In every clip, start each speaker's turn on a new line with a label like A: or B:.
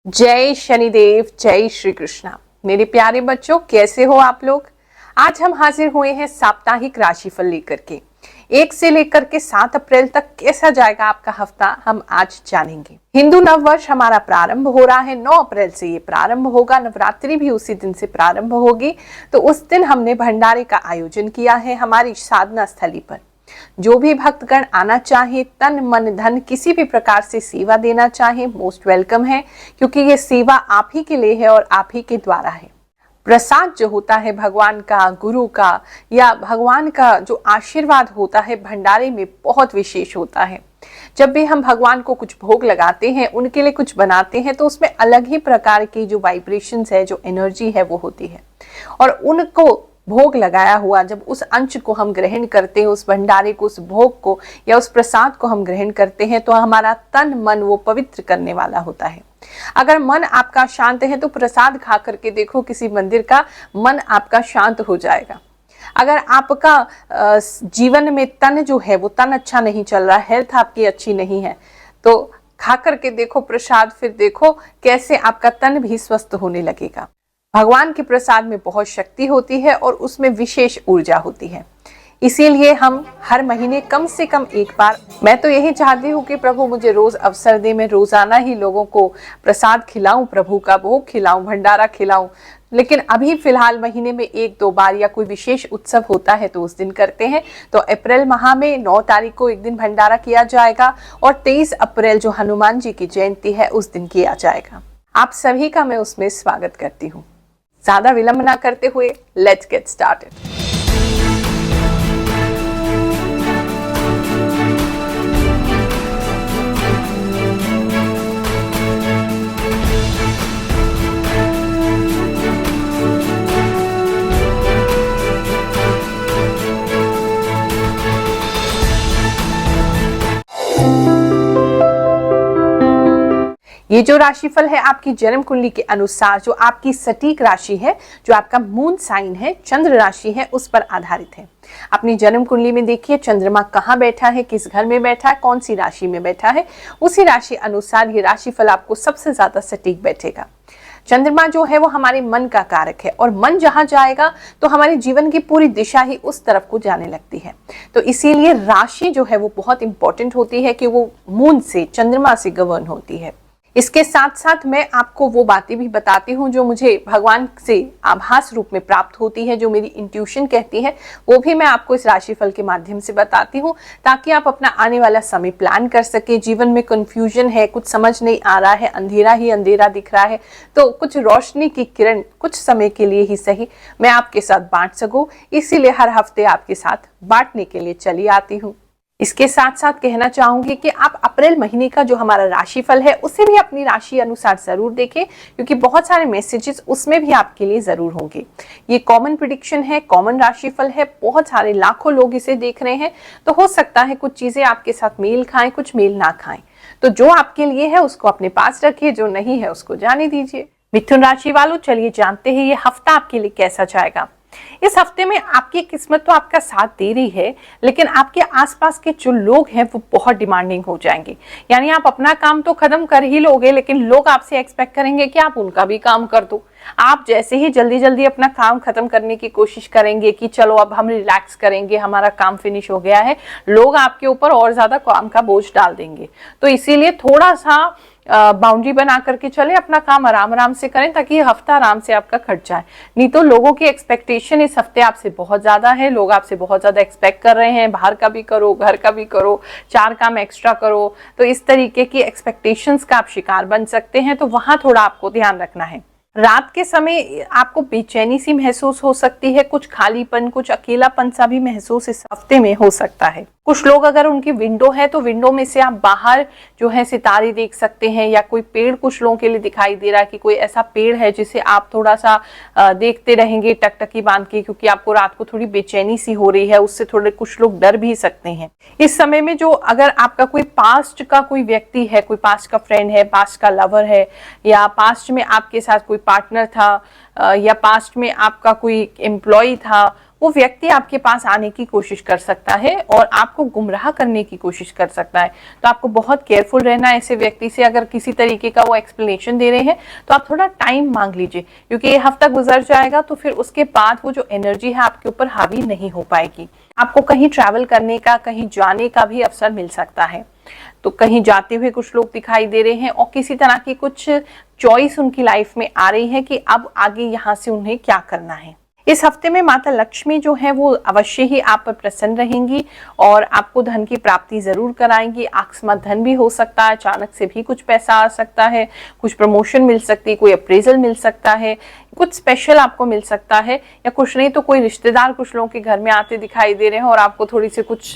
A: जय शनिदेव, जय श्री कृष्णा। मेरे प्यारे बच्चों, कैसे हो आप लोग। आज हम हाजिर हुए हैं साप्ताहिक राशिफल लेकर के। 1 से लेकर के 7 अप्रैल तक कैसा जाएगा आपका हफ्ता, हम आज जानेंगे। हिंदू नववर्ष हमारा प्रारंभ हो रहा है, 9 अप्रैल से ये प्रारंभ होगा। नवरात्रि भी उसी दिन से प्रारंभ होगी। तो उस दिन हमने भंडारे का आयोजन किया है हमारी साधना स्थली पर। जो भी भक्तगण आना चाहे, तन मन धन किसी भी प्रकार से सेवा देना चाहे, मोस्ट वेलकम है, क्योंकि ये सेवा आप ही के लिए है और आप ही के द्वारा है। प्रसाद जो होता है भगवान का, गुरु का या भगवान का जो आशीर्वाद होता है भंडारे में, बहुत विशेष होता है। जब भी हम भगवान को कुछ भोग लगाते हैं, उनके लिए कुछ बनाते हैं, तो उसमें अलग ही प्रकार की जो वाइब्रेशंस है, जो एनर्जी है वो होती है। और उनको भोग लगाया हुआ जब उस अंश को हम ग्रहण करते हैं, उस भंडारे को, उस भोग को या उस प्रसाद को हम ग्रहण करते हैं, तो हमारा तन मन वो पवित्र करने वाला होता है। अगर मन आपका शांत है तो प्रसाद खा करके देखो किसी मंदिर का, मन आपका शांत हो जाएगा। अगर आपका जीवन में तन जो है वो तन अच्छा नहीं चल रहा, हेल्थ आपकी अच्छी नहीं है, तो खा करके देखो प्रसाद, फिर देखो कैसे आपका तन भी स्वस्थ होने लगेगा। भगवान के प्रसाद में बहुत शक्ति होती है और उसमें विशेष ऊर्जा होती है। इसीलिए हम हर महीने कम से कम एक बार, मैं तो यही चाहती हूँ कि प्रभु मुझे रोज अवसर दे, मैं रोजाना ही लोगों को प्रसाद खिलाऊं, प्रभु का भोग खिलाऊं, भंडारा खिलाऊं। लेकिन अभी फिलहाल महीने में 1-2 बार या कोई विशेष उत्सव होता है तो उस दिन करते हैं। तो अप्रैल माह में 9 तारीख को एक दिन भंडारा किया जाएगा और 23 अप्रैल जो हनुमान जी की जयंती है उस दिन किया जाएगा। आप सभी का मैं उसमें स्वागत करती हूँ। ज्यादा विलंब ना करते हुए लेट्स गेट स्टार्टेड। ये जो राशिफल है आपकी जन्म कुंडली के अनुसार, जो आपकी सटीक राशि है, जो आपका मून साइन है, चंद्र राशि है, उस पर आधारित है। अपनी जन्म कुंडली में देखिए चंद्रमा कहाँ बैठा है, किस घर में बैठा है, कौन सी राशि में बैठा है, उसी राशि अनुसार ये राशिफल आपको सबसे ज्यादा सटीक बैठेगा। चंद्रमा जो है वो हमारे मन का कारक है और मन जहां जाएगा तो हमारे जीवन की पूरी दिशा ही उस तरफ को जाने लगती है। तो इसीलिए राशि जो है वो बहुत इंपॉर्टेंट होती है कि वो मून से, चंद्रमा से गवर्न होती है। इसके साथ साथ मैं आपको वो बातें भी बताती हूँ जो मुझे भगवान से आभास रूप में प्राप्त होती है, जो मेरी इंट्यूशन कहती है, वो भी मैं आपको इस राशिफल के माध्यम से बताती हूँ, ताकि आप अपना आने वाला समय प्लान कर सके। जीवन में कंफ्यूजन है, कुछ समझ नहीं आ रहा है, अंधेरा ही अंधेरा दिख रहा है, तो कुछ रोशनी की किरण कुछ समय के लिए ही सही मैं आपके साथ बांट सकूं, इसीलिए हर हफ्ते आपके साथ बांटने के लिए चली आती हूँ। इसके साथ साथ कहना चाहूंगी कि आप अप्रैल महीने का जो हमारा राशिफल है उसे भी अपनी राशि अनुसार जरूर देखें, क्योंकि बहुत सारे मैसेजेस उसमें भी आपके लिए जरूर होंगे। ये कॉमन प्रिडिक्शन है, कॉमन राशिफल है, बहुत सारे लाखों लोग इसे देख रहे हैं, तो हो सकता है कुछ चीजें आपके साथ मेल खाएं, कुछ मेल ना खाएं। तो जो आपके लिए है उसको अपने पास रखिए, जो नहीं है उसको जाने दीजिए। मिथुन राशि वालों, चलिए जानते हैं ये हफ्ता आपके लिए कैसा जाएगा। इस हफ्ते में आपकी किस्मत तो आपका साथ दे रही है, लेकिन आपके आसपास के जो लोग हैं वो बहुत डिमांडिंग हो जाएंगे। यानी आप अपना काम तो खत्म कर ही लोगे, लेकिन लोग आपसे एक्सपेक्ट करेंगे कि आप उनका भी काम कर दो। आप जैसे ही जल्दी जल्दी अपना काम खत्म करने की कोशिश करेंगे कि चलो अब हम रिलैक्स करेंगे, हमारा काम फिनिश हो गया है, लोग आपके ऊपर और ज्यादा काम का बोझ डाल देंगे। तो इसीलिए थोड़ा सा बाउंड्री बना करके चले, अपना काम आराम आराम से करें, ताकि ये हफ्ता आराम से आपका कट जाए। नहीं तो लोगों की एक्सपेक्टेशन इस हफ्ते आपसे बहुत ज्यादा है, लोग आपसे बहुत ज्यादा एक्सपेक्ट कर रहे हैं, बाहर का भी करो, घर का भी करो, 4 काम एक्स्ट्रा करो। तो इस तरीके की एक्सपेक्टेशंस का आप शिकार बन सकते हैं, तो वहां थोड़ा आपको ध्यान रखना है। रात के समय आपको बेचैनी सी महसूस हो सकती है, कुछ खालीपन, कुछ अकेलापन सा भी महसूस इस हफ्ते में हो सकता है। कुछ लोग अगर उनकी विंडो है तो विंडो में से आप बाहर जो है सितारे देख सकते हैं, या कोई पेड़ कुछ लोगों के लिए दिखाई दे रहा है कि कोई ऐसा पेड़ है जिसे आप थोड़ा सा देखते रहेंगे टकटकी बांध के, क्योंकि आपको रात को थोड़ी बेचैनी सी हो रही है, उससे थोड़े कुछ लोग डर भी सकते हैं। इस समय में जो अगर आपका कोई पास्ट का कोई व्यक्ति है, कोई पास्ट का फ्रेंड है, पास्ट का लवर है, या पास्ट में आपके साथ कोई पार्टनर था, या पास्ट में आपका कोई एम्प्लॉय था, वो व्यक्ति आपके पास आने की कोशिश कर सकता है और आपको गुमराह करने की कोशिश कर सकता है। तो आपको बहुत केयरफुल रहना है ऐसे व्यक्ति से। अगर किसी तरीके का वो एक्सप्लेनेशन दे रहे हैं तो आप थोड़ा टाइम मांग लीजिए, क्योंकि ये हफ्ता गुजर जाएगा तो फिर उसके बाद वो जो एनर्जी है आपके ऊपर हावी नहीं हो पाएगी। आपको कहीं ट्रैवल करने का, कहीं जाने का भी अवसर मिल सकता है। तो कहीं जाते हुए कुछ लोग दिखाई दे रहे हैं और किसी तरह की कुछ चॉइस उनकी लाइफ में आ रही है कि अब आगे यहाँ से उन्हें क्या करना है। इस हफ्ते में माता लक्ष्मी जो है वो अवश्य ही आप पर प्रसन्न रहेंगी और आपको धन की प्राप्ति जरूर कराएंगी। अकस्मात धन भी हो सकता है, अचानक से भी कुछ पैसा आ सकता है, कुछ प्रमोशन मिल सकती है, कोई अप्रेजल मिल सकता है, कुछ स्पेशल आपको मिल सकता है, या कुछ नहीं तो कोई रिश्तेदार कुछ लोगों के घर में आते दिखाई दे रहे हैं और आपको थोड़ी सी कुछ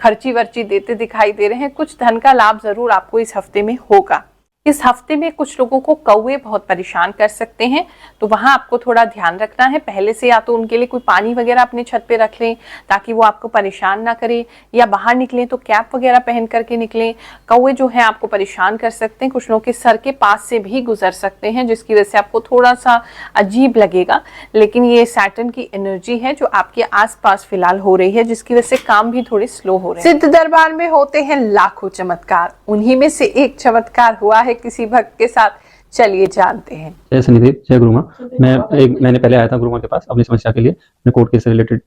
A: खर्ची वर्ची देते दिखाई दे रहे हैं। कुछ धन का लाभ जरूर आपको इस हफ्ते में होगा। इस हफ्ते में कुछ लोगों को कौवे बहुत परेशान कर सकते हैं, तो वहां आपको थोड़ा ध्यान रखना है। पहले से या तो उनके लिए कोई पानी वगैरह अपने छत पे रख लें ताकि वो आपको परेशान ना करे, या बाहर निकलें तो कैप वगैरह पहन करके निकलें। कौवे जो है आपको परेशान कर सकते हैं, कुछ लोगों के सर के पास से भी गुजर सकते हैं, जिसकी वजह से आपको थोड़ा सा अजीब लगेगा। लेकिन ये सैटर्न की एनर्जी है जो आपके आसपास फिलहाल हो रही है, जिसकी वजह से काम भी थोड़े स्लो हो रहे हैं। सिद्ध दरबार में होते हैं लाखों चमत्कार, उन्हीं में से एक चमत्कार हुआ है किसी भक्त के साथ। चलिए जानते हैं।
B: जय शनिदेव, जय गुरु माँ। मैंने पहले आया था गुरु माँ के पास अपनी समस्या के लिए, अपने कोर्ट केस से रिलेटेड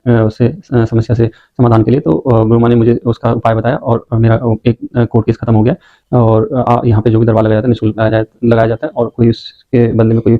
B: समस्या से समाधान के लिए। तो गुरु माँ ने मुझे उसका उपाय बताया और मेरा एक कोर्ट केस खत्म हो गया। और यहाँ पे जो भी दरबार लगाया जाता है निःशुल्क लगाया जाता है और कोई उसके बदले में कोई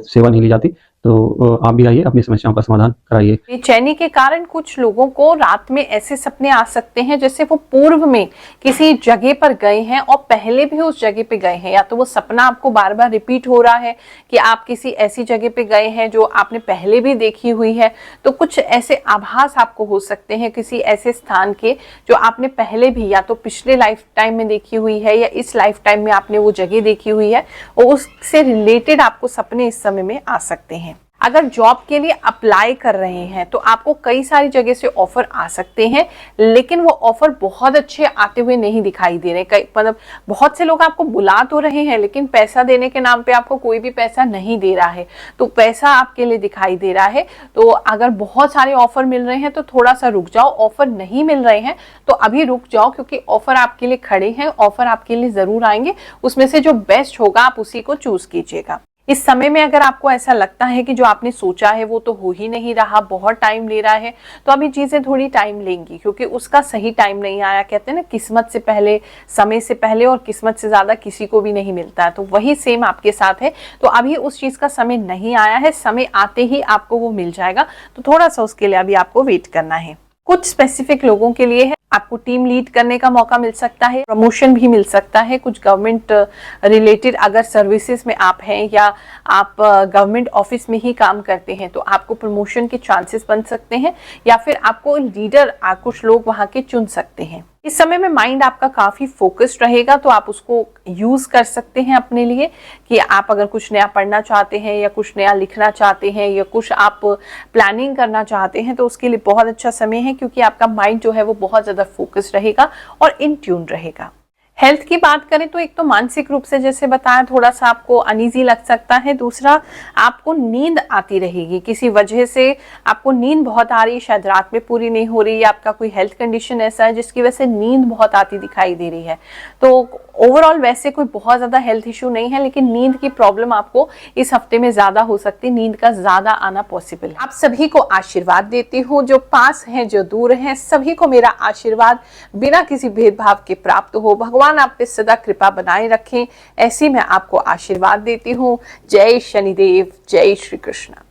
B: सेवा नहीं ली जाती। तो आप भी आइए, अपनी समस्याओं का समाधान कराइए।
A: बेचैनी के कारण कुछ लोगों को रात में ऐसे सपने आ सकते हैं जैसे वो पूर्व में किसी जगह पर गए हैं और पहले भी उस जगह पे गए हैं, या तो वो सपना आपको बार बार रिपीट हो रहा है कि आप किसी ऐसी जगह पे गए हैं जो आपने पहले भी देखी हुई है। तो कुछ ऐसे आभास आपको हो सकते हैं किसी ऐसे स्थान के जो आपने पहले भी या तो पिछले लाइफ टाइम में देखी हुई है या इस लाइफ टाइम में आपने वो जगह देखी हुई है, और उससे रिलेटेड आपको सपने इस समय में आ सकते हैं। अगर जॉब के लिए अप्लाई कर रहे हैं तो आपको कई सारी जगह से ऑफर आ सकते हैं, लेकिन वो ऑफर बहुत अच्छे आते हुए नहीं दिखाई दे रहे। मतलब बहुत से लोग आपको बुला तो रहे हैं लेकिन पैसा देने के नाम पे आपको कोई भी पैसा नहीं दे रहा है, तो पैसा आपके लिए दिखाई दे रहा है। तो अगर बहुत सारे ऑफर मिल रहे हैं तो थोड़ा सा रुक जाओ। ऑफर नहीं मिल रहे हैं तो अभी रुक जाओ, क्योंकि ऑफर आपके लिए खड़े हैं, ऑफर आपके लिए जरूर आएंगे। उसमें से जो बेस्ट होगा आप उसी को चूज कीजिएगा। इस समय में अगर आपको ऐसा लगता है कि जो आपने सोचा है वो तो हो ही नहीं रहा, बहुत टाइम ले रहा है, तो अभी चीजें थोड़ी टाइम लेंगी, क्योंकि उसका सही टाइम नहीं आया। कहते हैं ना, किस्मत से पहले, समय से पहले और किस्मत से ज्यादा किसी को भी नहीं मिलता है। तो वही सेम आपके साथ है। तो अभी उस चीज का समय नहीं आया है, समय आते ही आपको वो मिल जाएगा। तो थोड़ा सा उसके लिए अभी आपको वेट करना है। कुछ स्पेसिफिक लोगों के लिए है, आपको टीम लीड करने का मौका मिल सकता है, प्रमोशन भी मिल सकता है। कुछ गवर्नमेंट रिलेटेड अगर सर्विसेज में आप हैं या आप गवर्नमेंट ऑफिस में ही काम करते हैं तो आपको प्रमोशन के चांसेस बन सकते हैं, या फिर आपको लीडर कुछ लोग वहां के चुन सकते हैं। इस समय में माइंड आपका काफी फोकस्ड रहेगा, तो आप उसको यूज कर सकते हैं अपने लिए, कि आप अगर कुछ नया पढ़ना चाहते हैं या कुछ नया लिखना चाहते हैं या कुछ आप प्लानिंग करना चाहते हैं तो उसके लिए बहुत अच्छा समय है, क्योंकि आपका माइंड जो है वो बहुत ज्यादा फोकस्ड रहेगा और इन ट्यून रहेगा। हेल्थ की बात करें तो एक तो मानसिक रूप से जैसे बताया थोड़ा सा आपको अनईजी लग सकता है। दूसरा, आपको नींद आती रहेगी, किसी वजह से आपको नींद बहुत आ रही है, शायद रात में पूरी नहीं हो रही, या आपका कोई हेल्थ कंडीशन ऐसा है जिसकी वजह से नींद बहुत आती दिखाई दे रही है। तो ओवरऑल वैसे कोई बहुत ज्यादा हेल्थ इश्यू नहीं है, लेकिन नींद की प्रॉब्लम आपको इस हफ्ते में ज्यादा हो सकती है, नींद का ज्यादा आना पॉसिबल है। आप सभी को आशीर्वाद देती हूँ, जो पास हैं जो दूर हैं, सभी को मेरा आशीर्वाद बिना किसी भेदभाव के प्राप्त हो। भगवान आप पे सदा कृपा बनाए रखें, ऐसी मैं आपको आशीर्वाद देती हूँ। जय शनिदेव, जय श्री कृष्ण।